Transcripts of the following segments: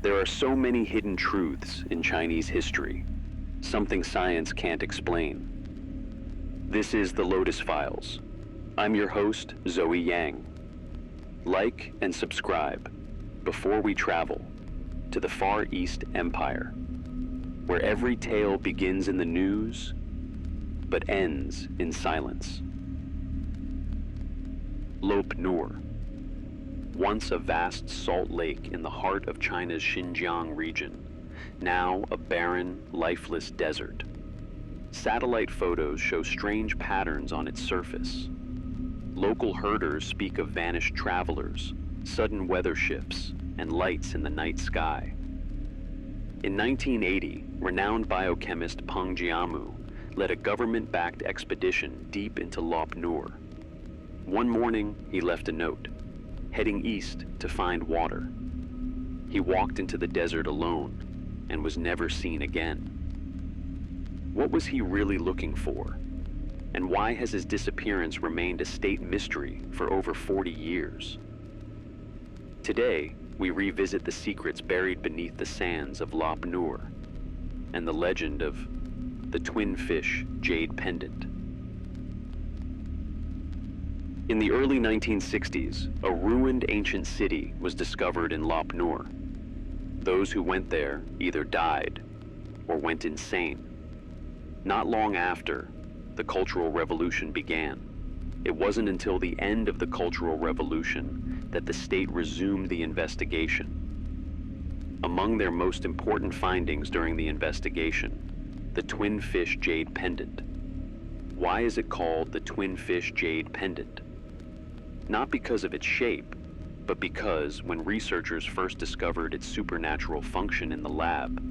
There are so many hidden truths in Chinese history, something science can't explain. This is the Lotus Files. I'm your host, Zoe Yang. Like and subscribe before we travel to the Far East Empire, where every tale begins in the news but ends in silence. Lop Nur, once a vast salt lake in the heart of China's Xinjiang region, now a barren, lifeless desert. Satellite photos show strange patterns on its surface. Local herders speak of vanished travelers, sudden weather shifts, and lights in the night sky. In 1980, renowned biochemist Peng Jiamu led a government-backed expedition deep into Lop Nur. One morning, he left a note, heading east to find water. He walked into the desert alone and was never seen again. What was he really looking for? And why has his disappearance remained a state mystery for over 40 years? Today, we revisit the secrets buried beneath the sands of Lop Nur and the legend of the Twin Fish Jade Pendant. In the early 1960s, a ruined ancient city was discovered in Lop Nur. Those who went there either died or went insane. Not long after, the Cultural Revolution began. It wasn't until the end of the Cultural Revolution that the state resumed the investigation. Among their most important findings during the investigation, the Twin Fish Jade Pendant. Why is it called the Twin Fish Jade Pendant? Not because of its shape, but because when researchers first discovered its supernatural function in the lab,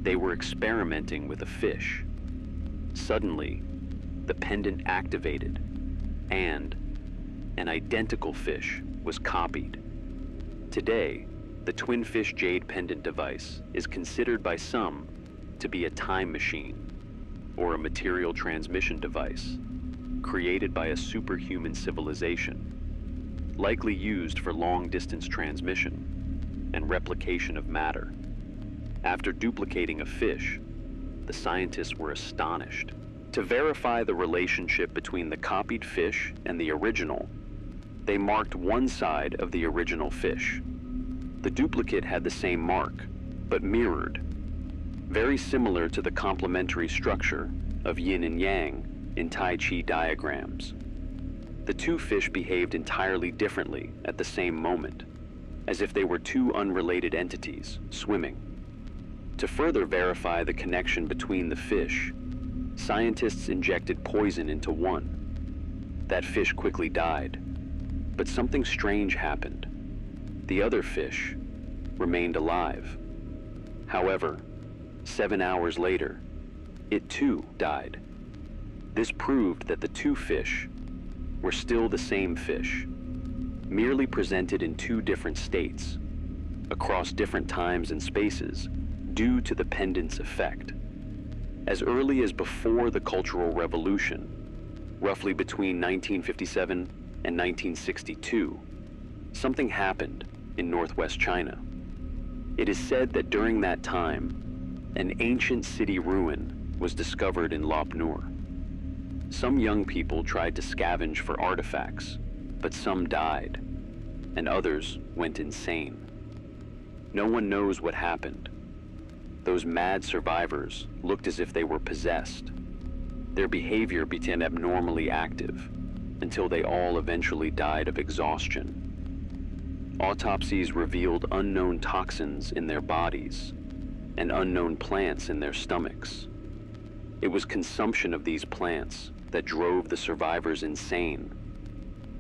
they were experimenting with a fish. Suddenly, the pendant activated, and an identical fish was copied. Today, the Twin Fish Jade Pendant device is considered by some to be a time machine or a material transmission device created by a superhuman civilization, likely used for long-distance transmission and replication of matter. After duplicating a fish, the scientists were astonished. To verify the relationship between the copied fish and the original, they marked one side of the original fish. The duplicate had the same mark, but mirrored, very similar to the complementary structure of yin and yang in Tai Chi diagrams. The two fish behaved entirely differently at the same moment, as if they were two unrelated entities swimming. To further verify the connection between the fish, scientists injected poison into one. That fish quickly died, but something strange happened. The other fish remained alive. However, 7 hours later, it too died. This proved that the two fish were still the same fish, merely presented in two different states, across different times and spaces, due to the pendant's effect. As early as before the Cultural Revolution, roughly between 1957 and 1962, something happened in northwest China. It is said that during that time, an ancient city ruin was discovered in Lop Nur. Some young people tried to scavenge for artifacts, but some died, and others went insane. No one knows what happened. Those mad survivors looked as if they were possessed. Their behavior became abnormally active until they all eventually died of exhaustion. Autopsies revealed unknown toxins in their bodies and unknown plants in their stomachs. It was consumption of these plants that drove the survivors insane.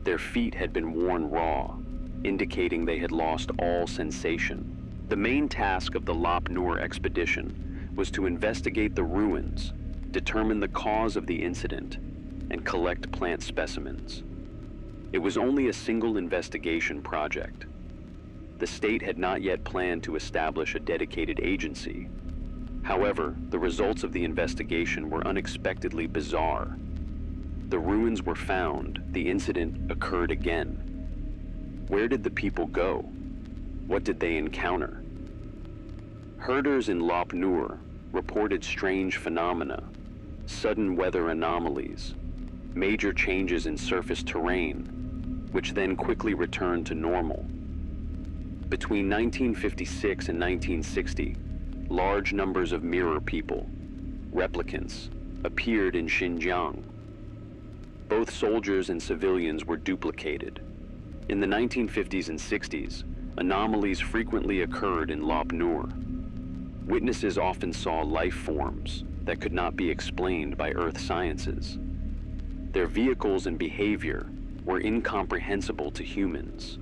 Their feet had been worn raw, indicating they had lost all sensation. The main task of the Lop Nur expedition was to investigate the ruins, determine the cause of the incident, and collect plant specimens. It was only a single investigation project. The state had not yet planned to establish a dedicated agency. However, the results of the investigation were unexpectedly bizarre. The ruins were found, the incident occurred again. Where did the people go? What did they encounter? Herders in Lop Nur reported strange phenomena, sudden weather anomalies, major changes in surface terrain, which then quickly returned to normal. Between 1956 and 1960, large numbers of mirror people, replicants, appeared in Xinjiang. Both soldiers and civilians were duplicated. In the 1950s and 60s, anomalies frequently occurred in Lop Nur. Witnesses often saw life forms that could not be explained by Earth sciences. Their vehicles and behavior were incomprehensible to humans.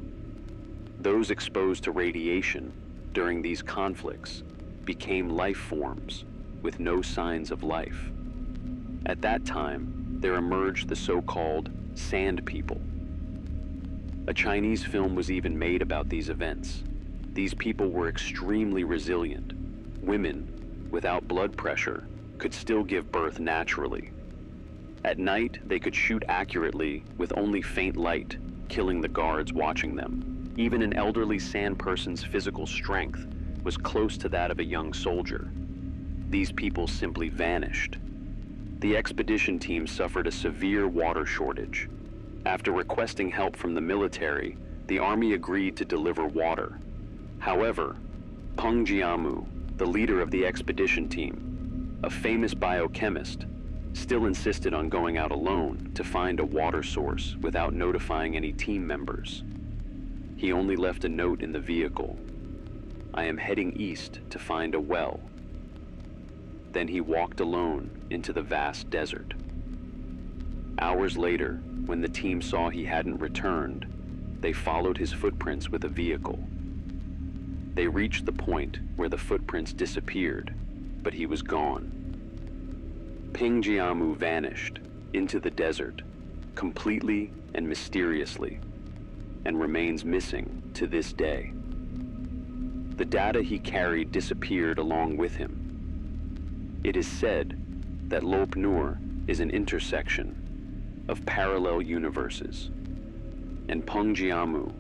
Those exposed to radiation during these conflicts became life forms with no signs of life. At that time, there emerged the so-called Sand People. A Chinese film was even made about these events. These people were extremely resilient. Women, without blood pressure, could still give birth naturally. At night, they could shoot accurately with only faint light, killing the guards watching them. Even an elderly sand person's physical strength was close to that of a young soldier. These people simply vanished. The expedition team suffered a severe water shortage. After requesting help from the military, the army agreed to deliver water. However, Peng Jiamu, the leader of the expedition team, a famous biochemist, still insisted on going out alone to find a water source without notifying any team members. He only left a note in the vehicle: "I am heading east to find a well." Then he walked alone into the vast desert. Hours later, when the team saw he hadn't returned, they followed his footprints with a vehicle. They reached the point where the footprints disappeared, but he was gone. Peng Jiamu vanished into the desert, completely and mysteriously, and remains missing to this day. The data he carried disappeared along with him. It is said that Lop Nur is an intersection of parallel universes, and Peng Jiamu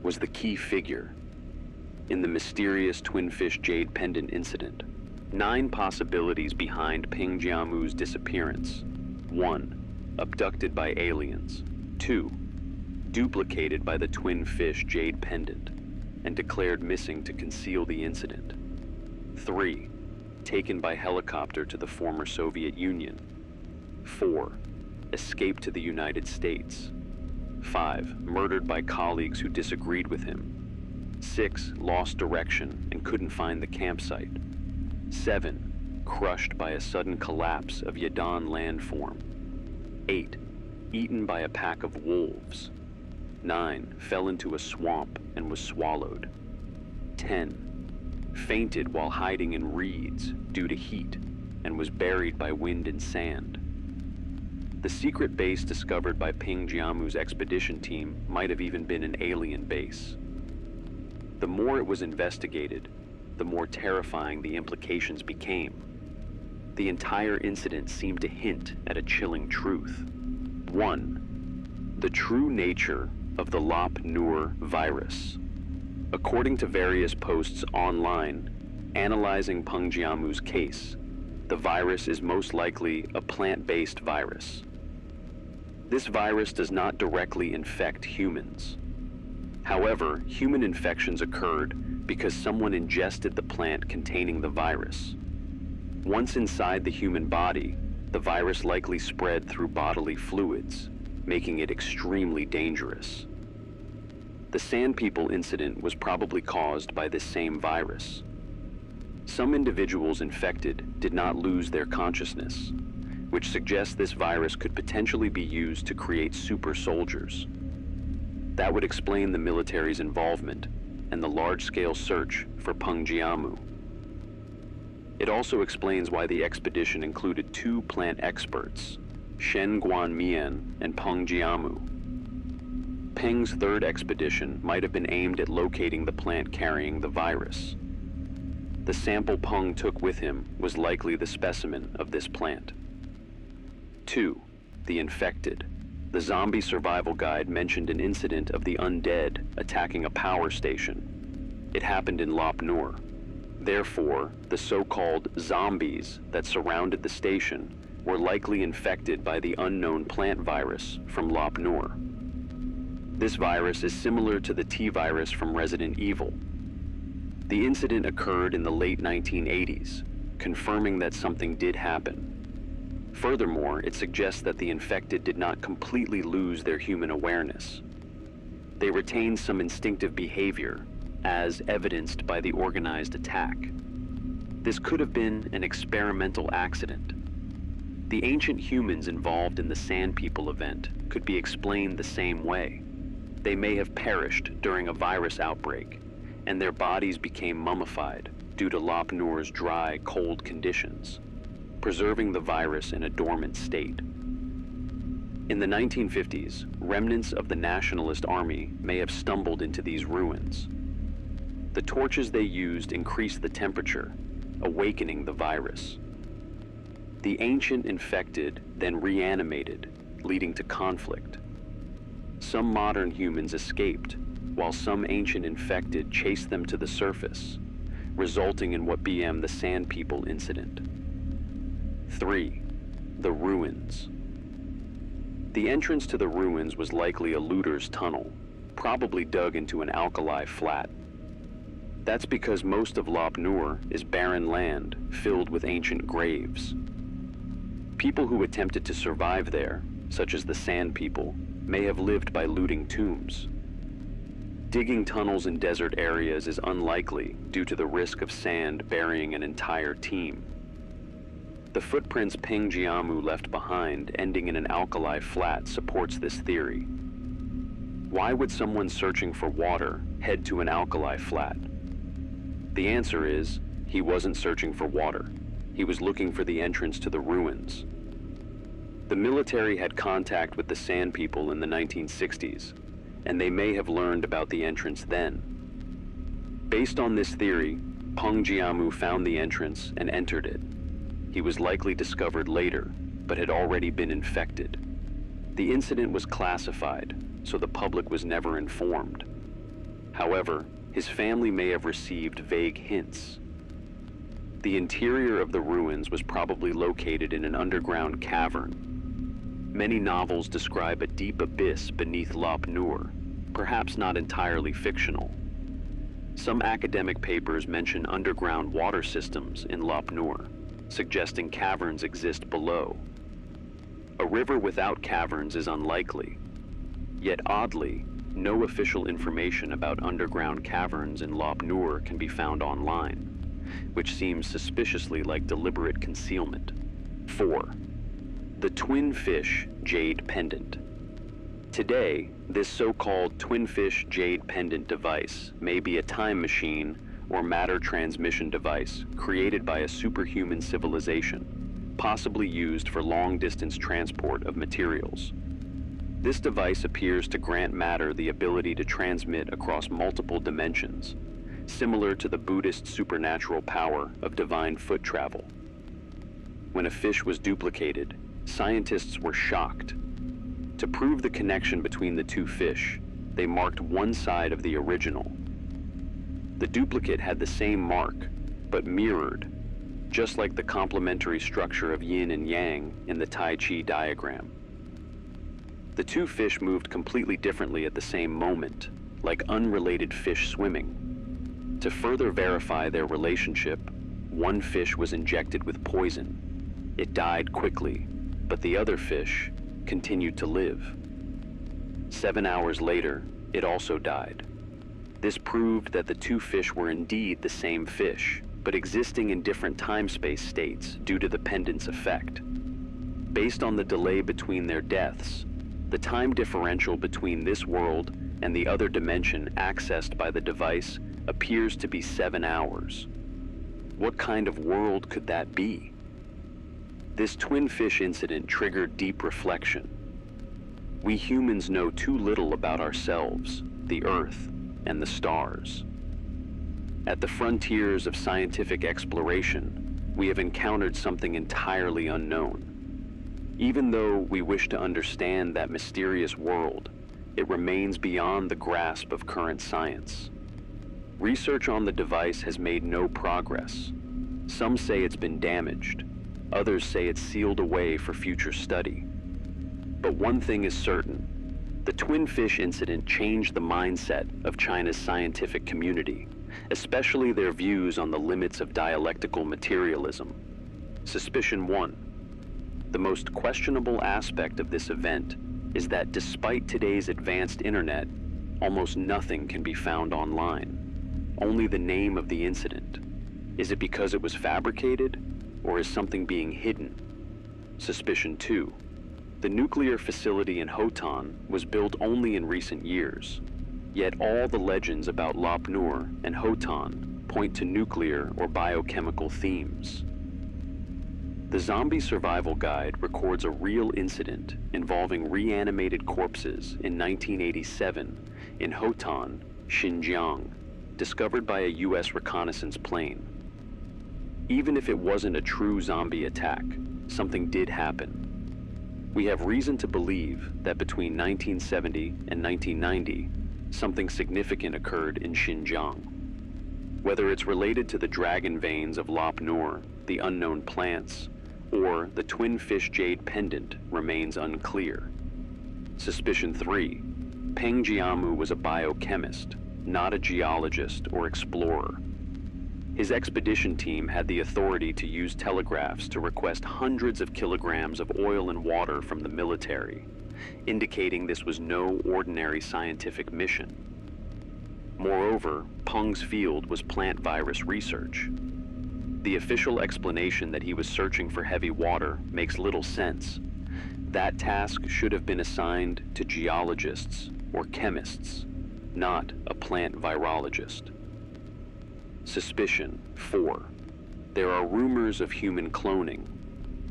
was the key figure in the mysterious Twin Fish Jade Pendant incident. 9 possibilities behind Peng Jiamu's disappearance. 1. Abducted by aliens. 2. Duplicated by the Twin Fish Jade Pendant and declared missing to conceal the incident. 3. Taken by helicopter to the former Soviet Union. 4. Escaped to the United States. 5. Murdered by colleagues who disagreed with him. 6. Lost direction and couldn't find the campsite. 7. Crushed by a sudden collapse of Yadon landform. 8. Eaten by a pack of wolves. 9. Fell into a swamp and was swallowed. 10. Fainted while hiding in reeds due to heat and was buried by wind and sand. The secret base discovered by Peng Jiamu's expedition team might have even been an alien base. The more it was investigated, the more terrifying the implications became. The entire incident seemed to hint at a chilling truth. 1. The true nature of the Lop Nur virus. According to various posts online analyzing Peng Jiamu's case, the virus is most likely a plant-based virus. This virus does not directly infect humans. However, human infections occurred because someone ingested the plant containing the virus. Once inside the human body, the virus likely spread through bodily fluids, making it extremely dangerous. The Sand People incident was probably caused by this same virus. Some individuals infected did not lose their consciousness, which suggests this virus could potentially be used to create super soldiers. That would explain the military's involvement and the large-scale search for Peng Jiamu. It also explains why the expedition included 2 plant experts, Shen Guanmian and Peng Jiamu. Peng's 3rd expedition might have been aimed at locating the plant carrying the virus. The sample Peng took with him was likely the specimen of this plant. 2. The infected. The zombie survival guide mentioned an incident of the undead attacking a power station. It happened in Lop Nur. Therefore, the so-called zombies that surrounded the station were likely infected by the unknown plant virus from Lop Nur. This virus is similar to the T-virus from Resident Evil. The incident occurred in the late 1980s, confirming that something did happen. Furthermore, it suggests that the infected did not completely lose their human awareness. They retained some instinctive behavior, as evidenced by the organized attack. This could have been an experimental accident. The ancient humans involved in the Sand People event could be explained the same way. They may have perished during a virus outbreak, and their bodies became mummified due to Lop Nur's dry, cold conditions, preserving the virus in a dormant state. In the 1950s, remnants of the Nationalist Army may have stumbled into these ruins. The torches they used increased the temperature, awakening the virus. The ancient infected then reanimated, leading to conflict. Some modern humans escaped, while some ancient infected chased them to the surface, resulting in what became the Sand People incident. 3. The ruins. The entrance to the ruins was likely a looter's tunnel, probably dug into an alkali flat. That's because most of Lop Nur is barren land filled with ancient graves. People who attempted to survive there, such as the Sand People, may have lived by looting tombs. Digging tunnels in desert areas is unlikely due to the risk of sand burying an entire team. The footprints Peng Jiamu left behind, ending in an alkali flat, supports this theory. Why would someone searching for water head to an alkali flat? The answer is, he wasn't searching for water. He was looking for the entrance to the ruins. The military had contact with the Sand People in the 1960s, and they may have learned about the entrance then. Based on this theory, Peng Jiamu found the entrance and entered it. He was likely discovered later, but had already been infected. The incident was classified, so the public was never informed. However, his family may have received vague hints. The interior of the ruins was probably located in an underground cavern. Many novels describe a deep abyss beneath Lop Nur, perhaps not entirely fictional. Some academic papers mention underground water systems in Lop Nur, suggesting caverns exist below. A river without caverns is unlikely, yet oddly, no official information about underground caverns in Lop Nur can be found online, which seems suspiciously like deliberate concealment. 4. The Twin Fish Jade Pendant. Today, this so-called Twin Fish Jade Pendant device may be a time machine or matter transmission device created by a superhuman civilization, possibly used for long-distance transport of materials. This device appears to grant matter the ability to transmit across multiple dimensions, similar to the Buddhist supernatural power of divine foot travel. When a fish was duplicated, scientists were shocked. To prove the connection between the two fish, they marked one side of the original. The duplicate had the same mark, but mirrored, just like the complementary structure of yin and yang in the Tai Chi diagram. The two fish moved completely differently at the same moment, like unrelated fish swimming. To further verify their relationship, one fish was injected with poison. It died quickly, but the other fish continued to live. 7 hours later, it also died. This proved that the two fish were indeed the same fish, but existing in different time-space states due to the pendant's effect. Based on the delay between their deaths, the time differential between this world and the other dimension accessed by the device appears to be 7 hours. What kind of world could that be? This twin fish incident triggered deep reflection. We humans know too little about ourselves, the Earth, and the stars. At the frontiers of scientific exploration, we have encountered something entirely unknown. Even though we wish to understand that mysterious world, it remains beyond the grasp of current science. Research on the device has made no progress. Some say it's been damaged. Others say it's sealed away for future study. But one thing is certain. The Twin Fish incident changed the mindset of China's scientific community, especially their views on the limits of dialectical materialism. Suspicion 1. The most questionable aspect of this event is that despite today's advanced internet, almost nothing can be found online. Only the name of the incident. Is it because it was fabricated, or is something being hidden? Suspicion 2. The nuclear facility in Hotan was built only in recent years, yet all the legends about Lop Nur and Hotan point to nuclear or biochemical themes. The Zombie Survival Guide records a real incident involving reanimated corpses in 1987 in Hotan, Xinjiang, discovered by a U.S. reconnaissance plane. Even if it wasn't a true zombie attack, something did happen. We have reason to believe that between 1970 and 1990, something significant occurred in Xinjiang. Whether it's related to the dragon veins of Lop Nur, the unknown plants, or the Twin Fish Jade Pendant remains unclear. Suspicion 3. Peng Jiamu was a biochemist, not a geologist or explorer. His expedition team had the authority to use telegraphs to request hundreds of kilograms of oil and water from the military, indicating this was no ordinary scientific mission. Moreover, Peng's field was plant virus research. The official explanation that he was searching for heavy water makes little sense. That task should have been assigned to geologists or chemists, not a plant virologist. Suspicion 4. There are rumors of human cloning,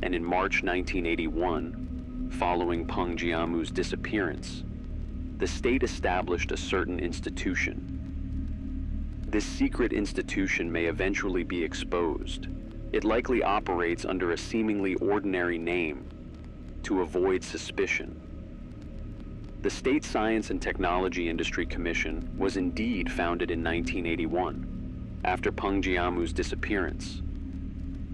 and in March 1981, following Peng Jiamu's disappearance, the state established a certain institution. This secret institution may eventually be exposed. It likely operates under a seemingly ordinary name to avoid suspicion. The State Science and Technology Industry Commission was indeed founded in 1981, after Peng Jiamu's disappearance.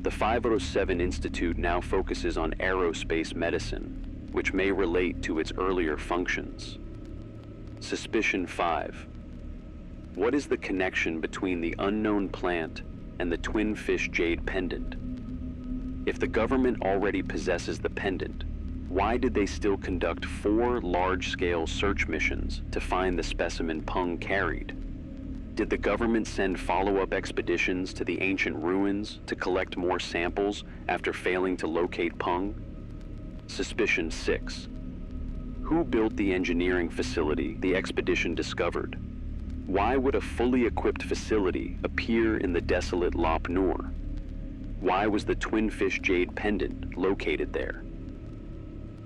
The 507 Institute now focuses on aerospace medicine, which may relate to its earlier functions. Suspicion 5. What is the connection between the unknown plant and the Twin Fish Jade Pendant? If the government already possesses the pendant, why did they still conduct 4 large-scale search missions to find the specimen Peng carried? Did the government send follow-up expeditions to the ancient ruins to collect more samples after failing to locate Peng? Suspicion 6. Who built the engineering facility the expedition discovered? Why would a fully equipped facility appear in the desolate Lop Nur? Why was the Twin Fish Jade Pendant located there?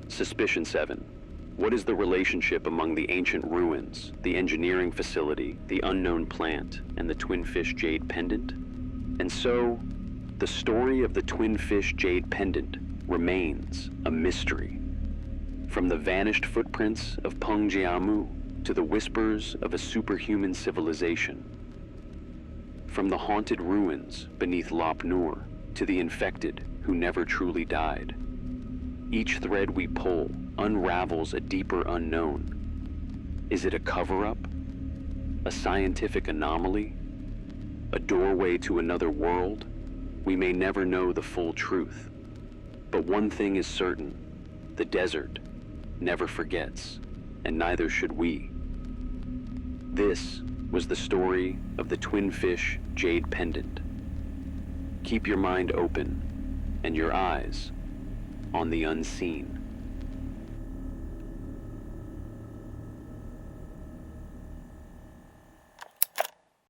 Suspicion 7. What is the relationship among the ancient ruins, the engineering facility, the unknown plant, and the Twin Fish Jade Pendant? And so, the story of the Twin Fish Jade Pendant remains a mystery. From the vanished footprints of Peng Jiamu to the whispers of a superhuman civilization. From the haunted ruins beneath Lop Nur to the infected who never truly died. Each thread we pull unravels a deeper unknown. Is it a cover-up? A scientific anomaly? A doorway to another world? We may never know the full truth. But one thing is certain, the desert never forgets, and neither should we. This was the story of the Twin Fish Jade Pendant. Keep your mind open and your eyes on the unseen.